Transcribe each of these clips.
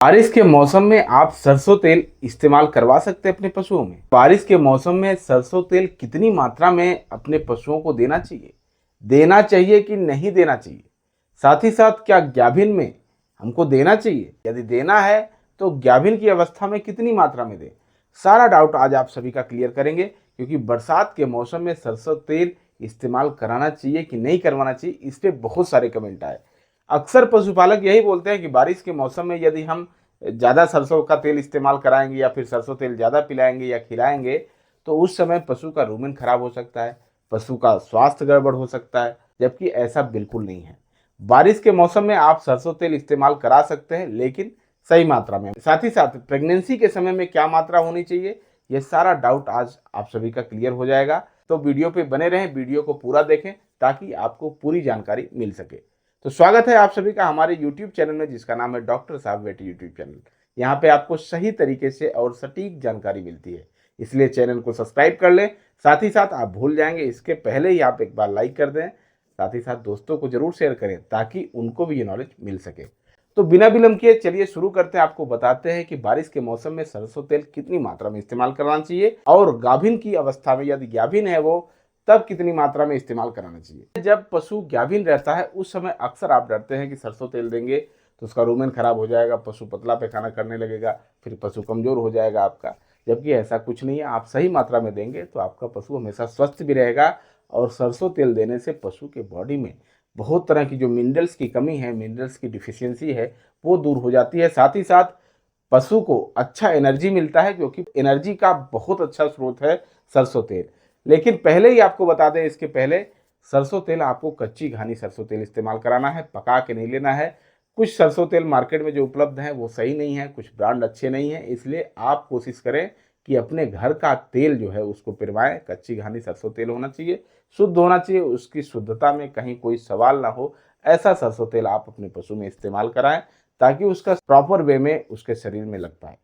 बारिश के मौसम में आप सरसों तेल इस्तेमाल करवा सकते हैं अपने पशुओं में। बारिश के मौसम में सरसों तेल कितनी मात्रा में अपने पशुओं को देना चाहिए कि नहीं देना चाहिए? साथ ही साथ क्या गाभिन में हमको देना चाहिए? यदि देना है तो गाभिन की अवस्था में कितनी मात्रा में दें? सारा डाउट आज आप सभी का क्लियर करेंगे, क्योंकि बरसात के मौसम में सरसों तेल इस्तेमाल कराना चाहिए कि नहीं करवाना चाहिए, इस पर बहुत सारे कमेंट आए। अक्सर पशुपालक यही बोलते हैं कि बारिश के मौसम में यदि हम ज़्यादा सरसों का तेल इस्तेमाल कराएंगे या फिर सरसों तेल ज़्यादा पिलाएंगे या खिलाएंगे तो उस समय पशु का रूमेन खराब हो सकता है, पशु का स्वास्थ्य गड़बड़ हो सकता है, जबकि ऐसा बिल्कुल नहीं है। बारिश के मौसम में आप सरसों तेल इस्तेमाल करा सकते हैं, लेकिन सही मात्रा में। साथ ही साथ प्रेगनेंसी के समय में क्या मात्रा होनी चाहिए, ये सारा डाउट आज आप सभी का क्लियर हो जाएगा। तो वीडियो पे बने रहें, वीडियो को पूरा देखें ताकि आपको पूरी जानकारी मिल सके। तो स्वागत है आप सभी का हमारे YouTube चैनल में, जिसका नाम है डॉक्टर साहब वेट यूट्यूब चैनल। यहाँ पे आपको सही तरीके से और सटीक जानकारी मिलती है, इसलिए चैनल को सब्सक्राइब कर लें। साथ ही साथ आप भूल जाएंगे इसके पहले ही आप एक बार लाइक कर दें, साथ ही साथ दोस्तों को जरूर शेयर करें ताकि उनको भी ये नॉलेज मिल सके। तो बिना विलंब किए चलिए शुरू करते हैं। आपको बताते हैं कि बारिश के मौसम में सरसों तेल कितनी मात्रा में इस्तेमाल करना चाहिए और गाभिन की अवस्था में, यदि गाभिन है वो, तब कितनी मात्रा में इस्तेमाल कराना चाहिए। जब पशु गाभिन रहता है उस समय अक्सर आप डरते हैं कि सरसों तेल देंगे तो उसका रूमेन खराब हो जाएगा, पशु पतला पैखाना करने लगेगा, फिर पशु कमजोर हो जाएगा आपका। जबकि ऐसा कुछ नहीं है, आप सही मात्रा में देंगे तो आपका पशु हमेशा स्वस्थ भी रहेगा। और सरसों तेल देने से पशु के बॉडी में बहुत तरह की जो मिनरल्स की कमी है, मिनरल्स की डिफिशियंसी है, वो दूर हो जाती है। साथ ही साथ पशु को अच्छा एनर्जी मिलता है, क्योंकि एनर्जी का बहुत अच्छा स्रोत है सरसों तेल। लेकिन पहले ही आपको बता दें, इसके पहले सरसों तेल आपको कच्ची घानी सरसों तेल इस्तेमाल कराना है, पका के नहीं लेना है। कुछ सरसों तेल मार्केट में जो उपलब्ध हैं वो सही नहीं है, कुछ ब्रांड अच्छे नहीं हैं, इसलिए आप कोशिश करें कि अपने घर का तेल जो है उसको पिरवाएं। कच्ची घानी सरसों तेल होना चाहिए, शुद्ध होना चाहिए, उसकी शुद्धता में कहीं कोई सवाल ना हो, ऐसा सरसों तेल आप अपने पशु में इस्तेमाल कराएं ताकि उसका प्रॉपर वे में उसके शरीर में लग पाए।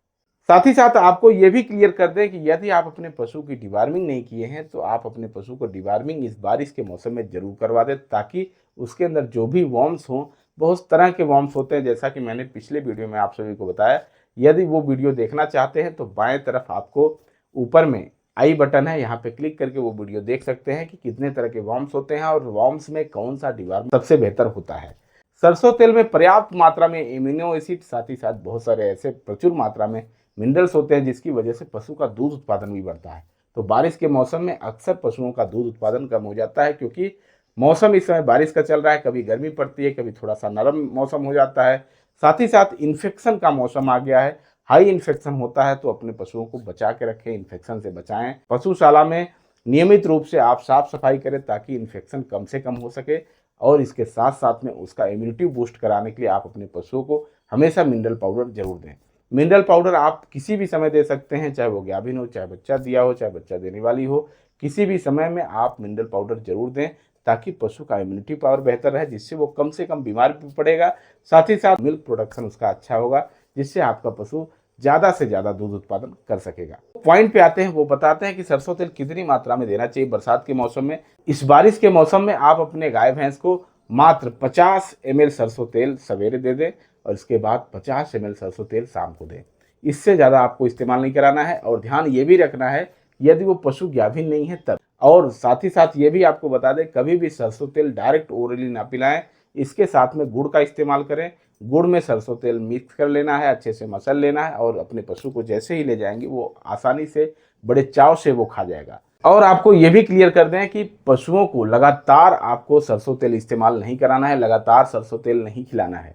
साथ ही साथ आपको ये भी क्लियर कर दें कि यदि आप अपने पशु की डिवार्मिंग नहीं किए हैं तो आप अपने पशु को डिवार्मिंग इस बारिश के मौसम में जरूर करवा दें, ताकि उसके अंदर जो भी वॉर्म्स हों, बहुत तरह के वॉर्म्स होते हैं, जैसा कि मैंने पिछले वीडियो में आप सभी को बताया। यदि वो वीडियो देखना चाहते हैं तो बाएं तरफ आपको ऊपर में आई बटन है, यहाँ पे क्लिक करके वो वीडियो देख सकते हैं कि कितने तरह के वॉर्म्स होते हैं और वॉर्म्स में कौन सा डिवार्मिंग सबसे बेहतर होता है। सरसों तेल में पर्याप्त मात्रा में एमिनो एसिड, साथ ही साथ बहुत सारे ऐसे प्रचुर मात्रा में मिनरल्स होते हैं जिसकी वजह से पशु का दूध उत्पादन भी बढ़ता है। तो बारिश के मौसम में अक्सर पशुओं का दूध उत्पादन कम हो जाता है, क्योंकि मौसम इस समय बारिश का चल रहा है, कभी गर्मी पड़ती है, कभी थोड़ा सा नरम मौसम हो जाता है। साथ ही साथ इन्फेक्शन का मौसम आ गया है, हाई इन्फेक्शन होता है, तो अपने पशुओं को बचा के रखें, इन्फेक्शन से बचाएं। पशुशाला में नियमित रूप से आप साफ सफाई करें ताकि इन्फेक्शन कम से कम हो सके। और इसके साथ साथ में उसका इम्यूनिटी बूस्ट कराने के लिए आप अपने पशुओं को हमेशा मिनरल पाउडर जरूर दें। मिनरल पाउडर आप किसी भी समय दे सकते हैं, चाहे वो गाभिन हो, चाहे बच्चा दिया हो, चाहे बच्चा देने वाली हो, किसी भी समय में आप मिनरल पाउडर जरूर दें ताकि पशु का इम्यूनिटी पावर बेहतर रहे, जिससे वो कम से कम बीमार भी पड़ेगा। साथ ही साथ मिल्क प्रोडक्शन उसका अच्छा होगा, जिससे आपका पशु ज़्यादा से ज़्यादा दूध उत्पादन कर सकेगा। पॉइंट पे आते हैं, वो बताते हैं कि सरसों तेल कितनी मात्रा में देना चाहिए बरसात के मौसम में। इस बारिश के मौसम में आप अपने गाय भैंस को मात्र 50 ml सरसों तेल सवेरे दे दें और इसके बाद 50 ml सरसों तेल शाम को दें। इससे ज़्यादा आपको इस्तेमाल नहीं कराना है। और ध्यान ये भी रखना है यदि वो पशु गाभिन नहीं है तब। और साथ ही साथ ये भी आपको बता दें, कभी भी सरसों तेल डायरेक्ट ओरली ना पिलाएं, इसके साथ में गुड़ का इस्तेमाल करें। गुड़ में सरसों तेल मिक्स कर लेना है, अच्छे से मसल लेना है और अपने पशु को जैसे ही ले जाएंगे वो आसानी से, बड़े चाव से वो खा जाएगा। और आपको ये भी क्लियर कर दें कि पशुओं को लगातार आपको सरसों तेल इस्तेमाल नहीं कराना है, लगातार सरसों तेल नहीं खिलाना है।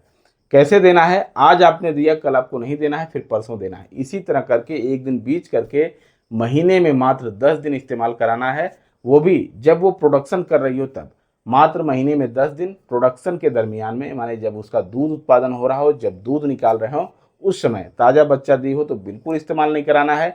कैसे देना है, आज आपने दिया कल आपको नहीं देना है, फिर परसों देना है, इसी तरह करके एक दिन बीच करके महीने में मात्र 10 दिन इस्तेमाल कराना है। वो भी जब वो प्रोडक्शन कर रही हो तब, मात्र महीने में 10 दिन प्रोडक्शन के दरमियान में, माने जब उसका दूध उत्पादन हो रहा हो, जब दूध निकाल रहे हो उस समय, ताज़ा बच्चा दी हो तो बिल्कुल इस्तेमाल नहीं कराना है।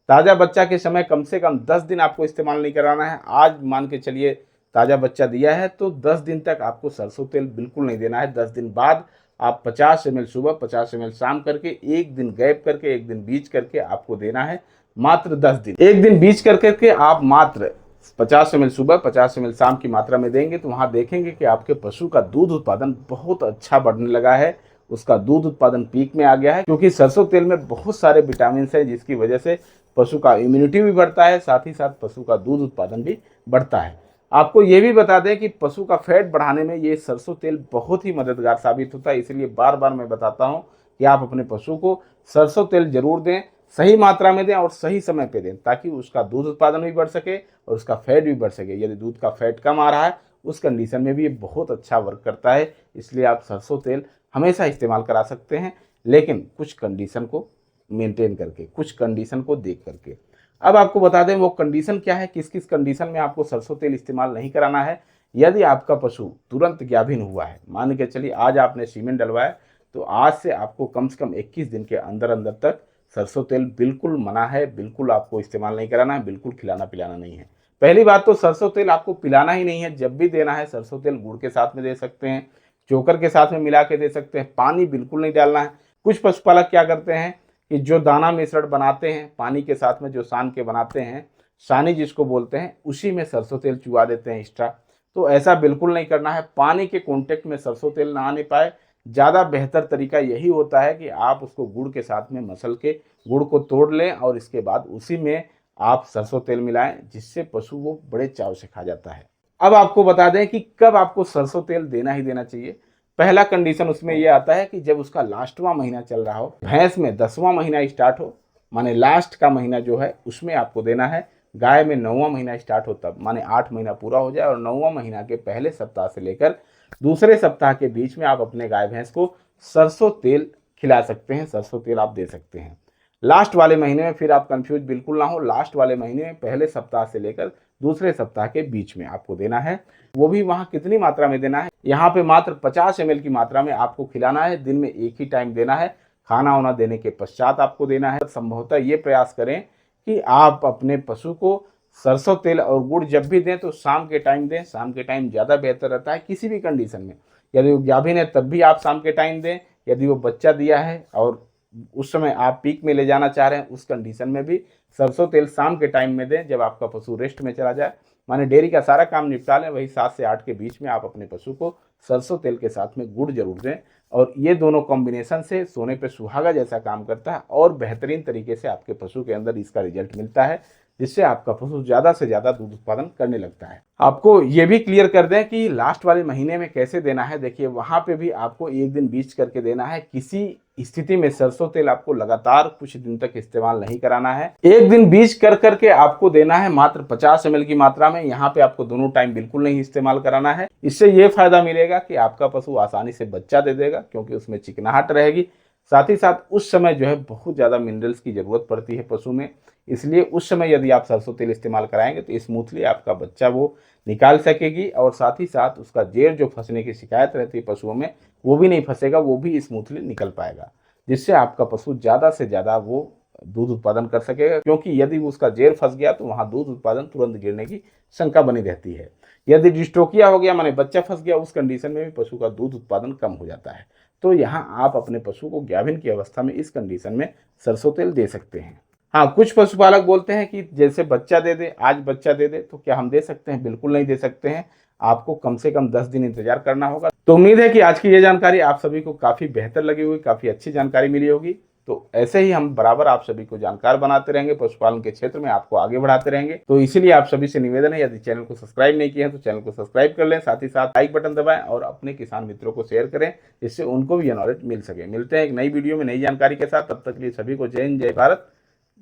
ताज़ा बच्चा के समय कम से कम 10 दिन आपको इस्तेमाल नहीं कराना है। आज मान के चलिए ताज़ा बच्चा दिया है तो 10 दिन तक आपको सरसों तेल बिल्कुल नहीं देना है। 10 दिन बाद आप 50 ml सुबह, 50 ml शाम करके, एक दिन गैप करके, एक दिन बीच करके आपको देना है। मात्र 10 दिन, एक दिन बीच करके आप मात्र 50 ml सुबह, 50 ml शाम की मात्रा में देंगे तो वहाँ देखेंगे कि आपके पशु का दूध उत्पादन बहुत अच्छा बढ़ने लगा है उसका दूध उत्पादन पीक में आ गया है, क्योंकि सरसों तेल में बहुत सारे विटामिन हैं जिसकी वजह से पशु का इम्यूनिटी भी बढ़ता है, साथ ही साथ पशु का दूध उत्पादन भी बढ़ता है। आपको ये भी बता दें कि पशु का फैट बढ़ाने में ये सरसों तेल बहुत ही मददगार साबित होता है, इसलिए बार बार मैं बताता हूँ कि आप अपने पशु को सरसों तेल जरूर दें, सही मात्रा में दें और सही समय पे दें, ताकि उसका दूध उत्पादन भी बढ़ सके और उसका फैट भी बढ़ सके। यदि दूध का फैट कम आ रहा है उस कंडीशन में भी ये बहुत अच्छा वर्क करता है, इसलिए आप सरसों तेल हमेशा इस्तेमाल करा सकते हैं, लेकिन कुछ कंडीशन को मेंटेन करके, कुछ कंडीशन को देख करके। अब आपको बता दें वो कंडीशन क्या है, किस किस कंडीशन में आपको सरसों तेल इस्तेमाल नहीं कराना है। यदि आपका पशु तुरंत गाभिन हुआ है, मान के चलिए आज आपने सीमेन डलवाया, तो आज से आपको कम से कम 21 दिन के अंदर अंदर तक सरसों तेल बिल्कुल मना है, बिल्कुल आपको इस्तेमाल नहीं कराना है, बिल्कुल खिलाना पिलाना नहीं है। पहली बात तो सरसों तेल आपको पिलाना ही नहीं है, जब भी देना है सरसों तेल गुड़ के साथ में दे सकते हैं, चोकर के साथ में मिला के दे सकते हैं, पानी बिल्कुल नहीं डालना है। कुछ पशुपालक क्या करते हैं कि जो दाना मिश्रण बनाते हैं पानी के साथ में, जो सान के बनाते हैं, सानी जिसको बोलते हैं, उसी में सरसों तेल चुआ देते हैं एक्स्ट्रा। तो ऐसा बिल्कुल नहीं करना है। पानी के कांटेक्ट में सरसों तेल ना आने पाए, ज़्यादा बेहतर तरीका यही होता है कि आप उसको गुड़ के साथ में मसल के गुड़ को तोड़ लें और इसके बाद उसी में आप सरसों तेल मिलाएं, जिससे पशु वो बड़े चाव से खा जाता है। अब आपको बता दें कि कब आपको सरसों तेल देना ही देना चाहिए। पहला कंडीशन उसमें यह आता है कि जब उसका लास्टवां महीना चल रहा हो, भैंस में 10वां महीना स्टार्ट हो, माने लास्ट का महीना जो है उसमें आपको देना है। गाय में 9वां महीना स्टार्ट हो तब, माने 8 महीना पूरा हो जाए और 9वां महीना के पहले सप्ताह से लेकर दूसरे सप्ताह के बीच में आप अपने गाय भैंस को सरसों तेल खिला सकते हैं, सरसों तेल आप दे सकते हैं। लास्ट वाले महीने में फिर आप कंफ्यूज बिल्कुल ना हो, लास्ट वाले महीने में पहले सप्ताह से लेकर दूसरे सप्ताह के बीच में आपको देना है। वो भी वहाँ कितनी मात्रा में देना है, यहाँ पे मात्र 50 ml की मात्रा में आपको खिलाना है। दिन में एक ही टाइम देना है, खाना वाना देने के पश्चात आपको देना है। संभवतः ये प्रयास करें कि आप अपने पशु को सरसों तेल और गुड़ जब भी दें तो शाम के टाइम दें। शाम के टाइम ज़्यादा बेहतर रहता है किसी भी कंडीशन में। यदि वो गाभिन है तब भी आप शाम के टाइम दें, यदि वो बच्चा दिया है और उस समय आप पीक में ले जाना चाह रहे हैं उस कंडीशन में भी सरसों तेल शाम के टाइम में दें, जब आपका पशु रेस्ट में चला जाए, माने डेयरी का सारा काम निपटा लें, वही 7 से 8 के बीच में आप अपने पशु को सरसों तेल के साथ में गुड़ जरूर दें। और ये दोनों कॉम्बिनेशन से सोने पे सुहागा जैसा काम करता है और बेहतरीन तरीके से आपके पशु के अंदर इसका रिजल्ट मिलता है, जिससे आपका पशु ज़्यादा से ज़्यादा दूध उत्पादन करने लगता है। आपको ये भी क्लियर कर दें कि लास्ट वाले महीने में कैसे देना है। देखिए वहाँ पे भी आपको एक दिन बीच करके देना है। किसी स्थिति में सरसों तेल आपको लगातार कुछ दिन तक इस्तेमाल नहीं कराना है, एक दिन बीच कर करके आपको देना है मात्र 50 ml की मात्रा में। यहाँ पे आपको दोनों टाइम बिल्कुल नहीं इस्तेमाल कराना है। इससे ये फायदा मिलेगा कि आपका पशु आसानी से बच्चा दे देगा, क्योंकि उसमें चिकनाहट रहेगी। साथ ही साथ उस समय जो है बहुत ज़्यादा मिनरल्स की ज़रूरत पड़ती है पशु में, इसलिए उस समय यदि आप सरसों तेल इस्तेमाल कराएंगे तो स्मूथली आपका बच्चा वो निकाल सकेगी और साथ ही साथ उसका जेर जो फंसने की शिकायत रहती है पशुओं में वो भी नहीं फंसेगा, वो भी स्मूथली निकल पाएगा, जिससे आपका पशु ज़्यादा से ज़्यादा वो दूध उत्पादन कर सकेगा। क्योंकि यदि उसका जेर फंस गया तो वहाँ दूध उत्पादन तुरंत गिरने की शंका बनी रहती है। यदि डिस्टोकिया हो गया, माने बच्चा फंस गया, उस कंडीशन में भी पशु का दूध उत्पादन कम हो जाता है। तो यहाँ आप अपने पशु को गाभिन की अवस्था में इस कंडीशन में सरसों तेल दे सकते हैं। हाँ, कुछ पशुपालक बोलते हैं कि जैसे बच्चा दे दे, आज बच्चा दे दे, तो क्या हम दे सकते हैं? बिल्कुल नहीं दे सकते हैं, आपको कम से कम 10 दिन इंतजार करना होगा। तो उम्मीद है कि आज की ये जानकारी आप सभी को काफ़ी बेहतर लगी होगी, काफ़ी अच्छी जानकारी मिली होगी। तो ऐसे ही हम बराबर आप सभी को जानकार बनाते रहेंगे, पशुपालन के क्षेत्र में आपको आगे बढ़ाते रहेंगे। तो इसीलिए आप सभी से निवेदन है, यदि चैनल को सब्सक्राइब नहीं किया है तो चैनल को सब्सक्राइब कर लें, साथ ही साथ लाइक बटन दबाएं और अपने किसान मित्रों को शेयर करें, जिससे उनको भी ये नॉलेज मिल सके। मिलते हैं एक नई वीडियो में नई जानकारी के साथ, तब तक के लिए सभी को जय हिंद, जय भारत,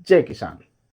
जय किसान।